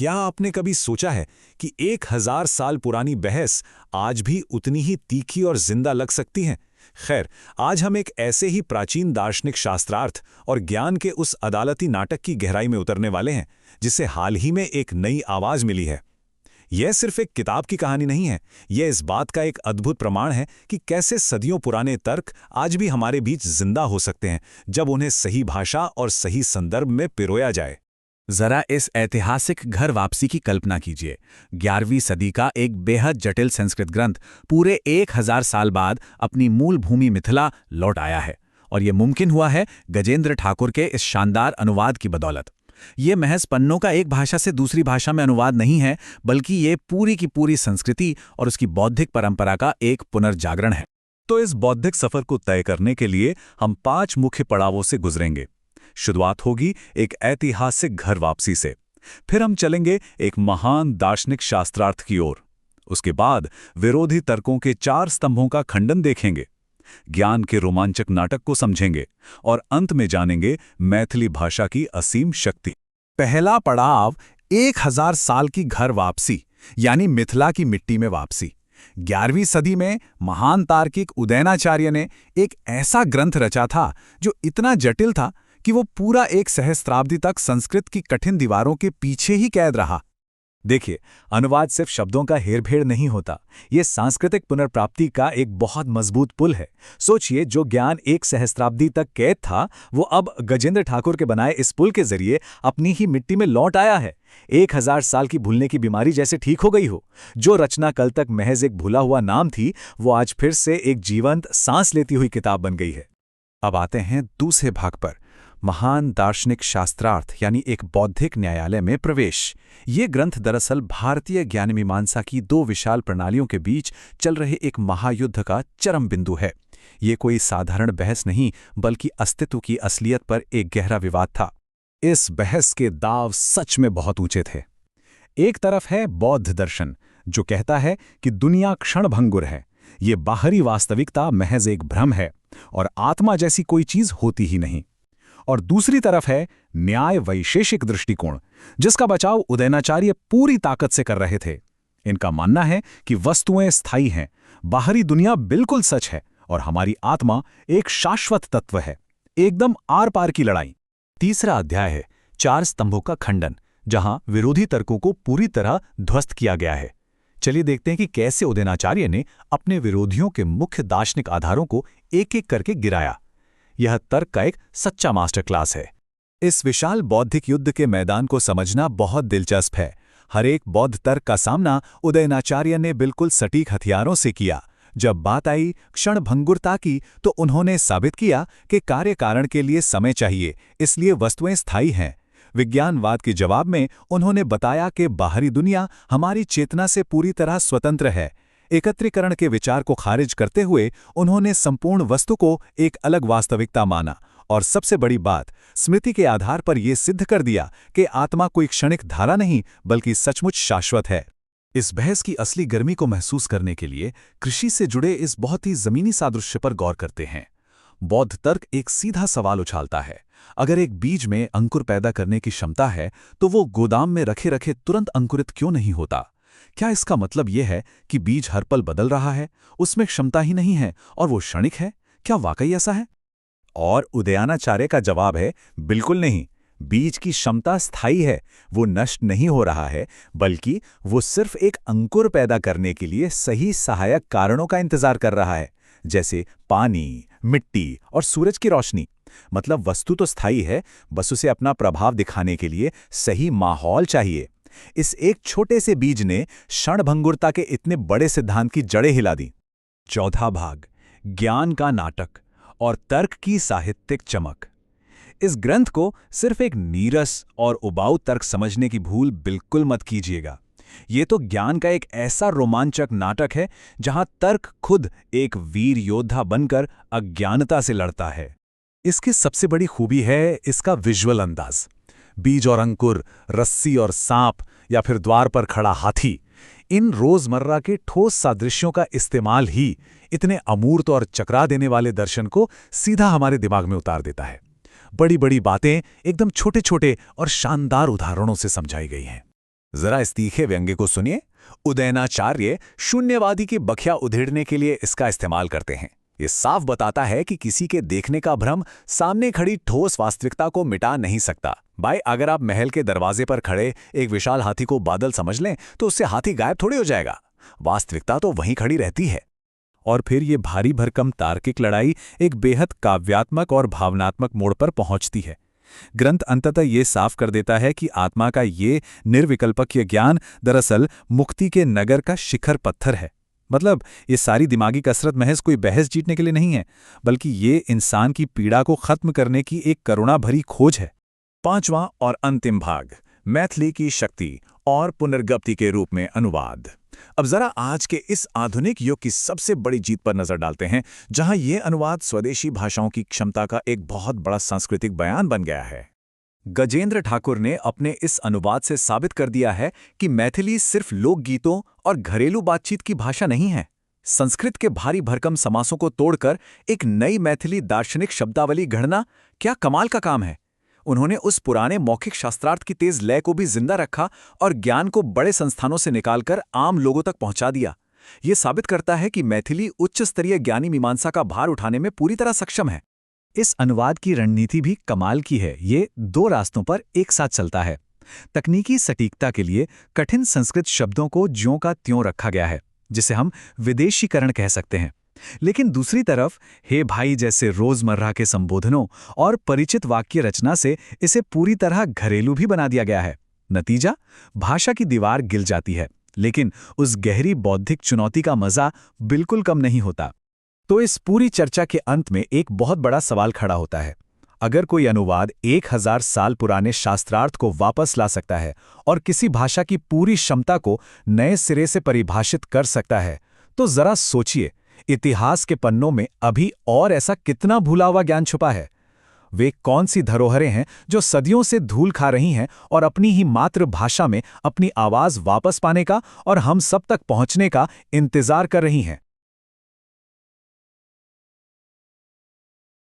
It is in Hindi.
क्या आपने कभी सोचा है कि 1000 साल पुरानी बहस आज भी उतनी ही तीखी और जिंदा लग सकती है? खैर, आज हम एक ऐसे ही प्राचीन दार्शनिक शास्त्रार्थ और ज्ञान के उस अदालती नाटक की गहराई में उतरने वाले हैं, जिसे हाल ही में एक नई आवाज मिली है। यह सिर्फ एक किताब की कहानी नहीं है, यह इस बात का एक अद्भुत प्रमाण है कि कैसे सदियों पुराने तर्क आज भी हमारे बीच जिंदा हो सकते हैं, जब उन्हें सही भाषा और सही संदर्भ में पिरोया जाए। जरा इस ऐतिहासिक घर वापसी की कल्पना कीजिए। 11वीं सदी का एक बेहद जटिल संस्कृत ग्रंथ पूरे 1000 साल बाद अपनी मूल भूमि मिथिला लौट आया है, और ये मुमकिन हुआ है गजेंद्र ठाकुर के इस शानदार अनुवाद की बदौलत। ये महज पन्नों का एक भाषा से दूसरी भाषा में अनुवाद नहीं है, बल्कि ये पूरी की पूरी संस्कृति और उसकी बौद्धिक परंपरा का एक पुनर्जागरण है। तो इस बौद्धिक सफर को तय करने के लिए हम 5 मुख्य पड़ावों से गुजरेंगे। शुरुआत होगी एक ऐतिहासिक घर वापसी से, फिर हम चलेंगे एक महान दार्शनिक शास्त्रार्थ की ओर। उसके बाद विरोधी तर्कों के 4 स्तंभों का खंडन देखेंगे, ज्ञान के रोमांचक नाटक को समझेंगे और अंत में जानेंगे मैथिली भाषा की असीम शक्ति। पहला पड़ाव 1000 साल की घर वापसी, यानी मिथिला की मिट्टी में वापसी। 11वीं सदी में महान तार्किक उदयनाचार्य ने एक ऐसा ग्रंथ रचा था जो इतना जटिल था कि वो पूरा एक सहस्त्राब्दी तक संस्कृत की कठिन दीवारों के पीछे ही कैद रहा। देखिए, अनुवाद सिर्फ शब्दों का हेरफेर नहीं होता, ये सांस्कृतिक पुनर्प्राप्ति का एक बहुत मजबूत पुल है। सोचिए, जो ज्ञान एक सहस्त्राब्दी तक कैद था, वो अब गजेंद्र ठाकुर के बनाए इस पुल के जरिए अपनी ही मिट्टी में लौट आया है। 1000 साल की भूलने की बीमारी जैसे ठीक हो गई हो। जो रचना कल तक महज एक भूला हुआ नाम थी, वो आज फिर से एक जीवंत सांस लेती हुई किताब बन गई है। अब आते हैं दूसरे भाग पर, महान दार्शनिक शास्त्रार्थ यानी एक बौद्धिक न्यायालय में प्रवेश। ये ग्रंथ दरअसल भारतीय ज्ञान मीमांसा की 2 विशाल प्रणालियों के बीच चल रहे एक महायुद्ध का चरम बिंदु है। ये कोई साधारण बहस नहीं, बल्कि अस्तित्व की असलियत पर एक गहरा विवाद था। इस बहस के दाव सच में बहुत ऊंचे थे। एक तरफ है बौद्ध दर्शन, जो कहता है कि दुनिया क्षणभंगुर है, ये बाहरी वास्तविकता महज एक भ्रम है और आत्मा जैसी कोई चीज होती ही नहीं। और दूसरी तरफ है न्याय वैशेषिक दृष्टिकोण, जिसका बचाव उदयनाचार्य पूरी ताकत से कर रहे थे। इनका मानना है कि वस्तुएं स्थायी हैं, बाहरी दुनिया बिल्कुल सच है और हमारी आत्मा एक शाश्वत तत्व है, एकदम आर पार की लड़ाई। तीसरा अध्याय है 4 स्तंभों का खंडन, जहां विरोधी तर्कों को पूरी तरह ध्वस्त किया गया है। चलिए देखते हैं कि कैसे उदयनाचार्य ने अपने विरोधियों के मुख्य दार्शनिक आधारों को एक-एक करके गिराया। यह तर्क का एक सच्चा मास्टर क्लास है। इस विशाल बौद्धिक युद्ध के मैदान को समझना बहुत दिलचस्प है। हर एक बौद्ध तर्क का सामना उदयनाचार्य ने बिल्कुल सटीक हथियारों से किया। जब बात आई क्षणभंगुरता की, तो उन्होंने साबित किया कि कार्य कारण के लिए समय चाहिए, इसलिए वस्तुएं स्थायी हैं। विज्ञानवाद के जवाब में उन्होंने बताया कि बाहरी दुनिया हमारी चेतना से पूरी तरह स्वतंत्र है। एकत्रीकरण के विचार को खारिज करते हुए उन्होंने संपूर्ण वस्तु को एक अलग वास्तविकता माना, और सबसे बड़ी बात, स्मृति के आधार पर यह सिद्ध कर दिया कि आत्मा कोई क्षणिक धारा नहीं, बल्कि सचमुच शाश्वत है। इस बहस की असली गर्मी को महसूस करने के लिए कृषि से जुड़े इस बहुत ही जमीनी सादृश्य पर गौर करते हैं। बौद्ध तर्क एक सीधा सवाल उछालता है, अगर एक बीज में अंकुर पैदा करने की क्षमता है, तो वो गोदाम में रखे रखे तुरंत अंकुरित क्यों नहीं होता? क्या इसका मतलब यह है कि बीज हर पल बदल रहा है, उसमें क्षमता ही नहीं है और वो क्षणिक है? क्या वाकई ऐसा है? और उदयनाचार्य का जवाब है, बिल्कुल नहीं। बीज की क्षमता स्थायी है, वो नष्ट नहीं हो रहा है, बल्कि वो सिर्फ एक अंकुर पैदा करने के लिए सही सहायक कारणों का इंतजार कर रहा है, जैसे पानी, मिट्टी और सूरज की रोशनी। मतलब वस्तु तो स्थायी है, बस उसे अपना प्रभाव दिखाने के लिए सही माहौल चाहिए। इस एक छोटे से बीज ने क्षणभंगुरता के इतने बड़े सिद्धांत की जड़ें हिला दी। चौथा भाग, ज्ञान का नाटक और तर्क की साहित्यिक चमक। इस ग्रंथ को सिर्फ एक नीरस और उबाऊ तर्क समझने की भूल बिल्कुल मत कीजिएगा। ये तो ज्ञान का एक ऐसा रोमांचक नाटक है जहां तर्क खुद एक वीर योद्धा बनकर अज्ञानता से लड़ता है। इसकी सबसे बड़ी खूबी है इसका विजुअल अंदाज। बीज और अंकुर, रस्सी और सांप, या फिर द्वार पर खड़ा हाथी, इन रोजमर्रा के ठोस सादृश्यों का इस्तेमाल ही इतने अमूर्त और चकरा देने वाले दर्शन को सीधा हमारे दिमाग में उतार देता है। बड़ी बड़ी बातें एकदम छोटे छोटे और शानदार उदाहरणों से समझाई गई हैं। जरा इस तीखे व्यंग्य को सुनिए। उदयनाचार्य शून्यवादी की बखिया उधेड़ने के लिए इसका इस्तेमाल करते हैं। ये साफ बताता है कि किसी के देखने का भ्रम सामने खड़ी ठोस वास्तविकता को मिटा नहीं सकता। भाई, अगर आप महल के दरवाजे पर खड़े एक विशाल हाथी को बादल समझ लें तो उससे हाथी गायब थोड़ी हो जाएगा। वास्तविकता तो वहीं खड़ी रहती है। और फिर ये भारी भरकम तार्किक लड़ाई एक बेहद काव्यात्मक और भावनात्मक मोड़ पर पहुंचती है। ग्रंथ अंततः ये साफ कर देता है कि आत्मा का ये निर्विकल्पक ज्ञान दरअसल मुक्ति के नगर का शिखर पत्थर है। मतलब ये सारी दिमागी कसरत महज कोई बहस जीतने के लिए नहीं है, बल्कि ये इंसान की पीड़ा को खत्म करने की एक करुणा भरी खोज है। पांचवां और अंतिम भाग, मैथिली की शक्ति और पुनर्गप्ति के रूप में अनुवाद। अब जरा आज के इस आधुनिक युग की सबसे बड़ी जीत पर नजर डालते हैं, जहां यह अनुवाद स्वदेशी भाषाओं की क्षमता का एक बहुत बड़ा सांस्कृतिक बयान बन गया है। गजेंद्र ठाकुर ने अपने इस अनुवाद से साबित कर दिया है कि मैथिली सिर्फ लोकगीतों और घरेलू बातचीत की भाषा नहीं है। संस्कृत के भारी भरकम समासों को तोड़कर एक नई मैथिली दार्शनिक शब्दावली गढ़ना क्या कमाल का काम है। उन्होंने उस पुराने मौखिक शास्त्रार्थ की तेज लय को भी जिंदा रखा और ज्ञान को बड़े संस्थानों से निकालकर आम लोगों तक पहुंचा दिया। ये साबित करता है कि मैथिली उच्च स्तरीय ज्ञानी मीमांसा का भार उठाने में पूरी तरह सक्षम है। इस अनुवाद की रणनीति भी कमाल की है। ये दो रास्तों पर एक साथ चलता है। तकनीकी सटीकता के लिए कठिन संस्कृत शब्दों को ज्यों का त्यों रखा गया है, जिसे हम विदेशीकरण कह सकते हैं। लेकिन दूसरी तरफ हे भाई जैसे रोजमर्रा के संबोधनों और परिचित वाक्य रचना से इसे पूरी तरह घरेलू भी बना दिया गया है। नतीजा, भाषा की दीवार गिर जाती है, लेकिन उस गहरी बौद्धिक चुनौती का मजा बिल्कुल कम नहीं होता। तो इस पूरी चर्चा के अंत में एक बहुत बड़ा सवाल खड़ा होता है। अगर कोई अनुवाद 1000 साल पुराने शास्त्रार्थ को वापस ला सकता है और किसी भाषा की पूरी क्षमता को नए सिरे से परिभाषित कर सकता है, तो जरा सोचिए, इतिहास के पन्नों में अभी और ऐसा कितना भूला हुआ ज्ञान छुपा है। वे कौन सी धरोहरें हैं जो सदियों से धूल खा रही हैं और अपनी ही मातृभाषा में अपनी आवाज वापस पाने का और हम सब तक पहुंचने का इंतजार कर रही हैं।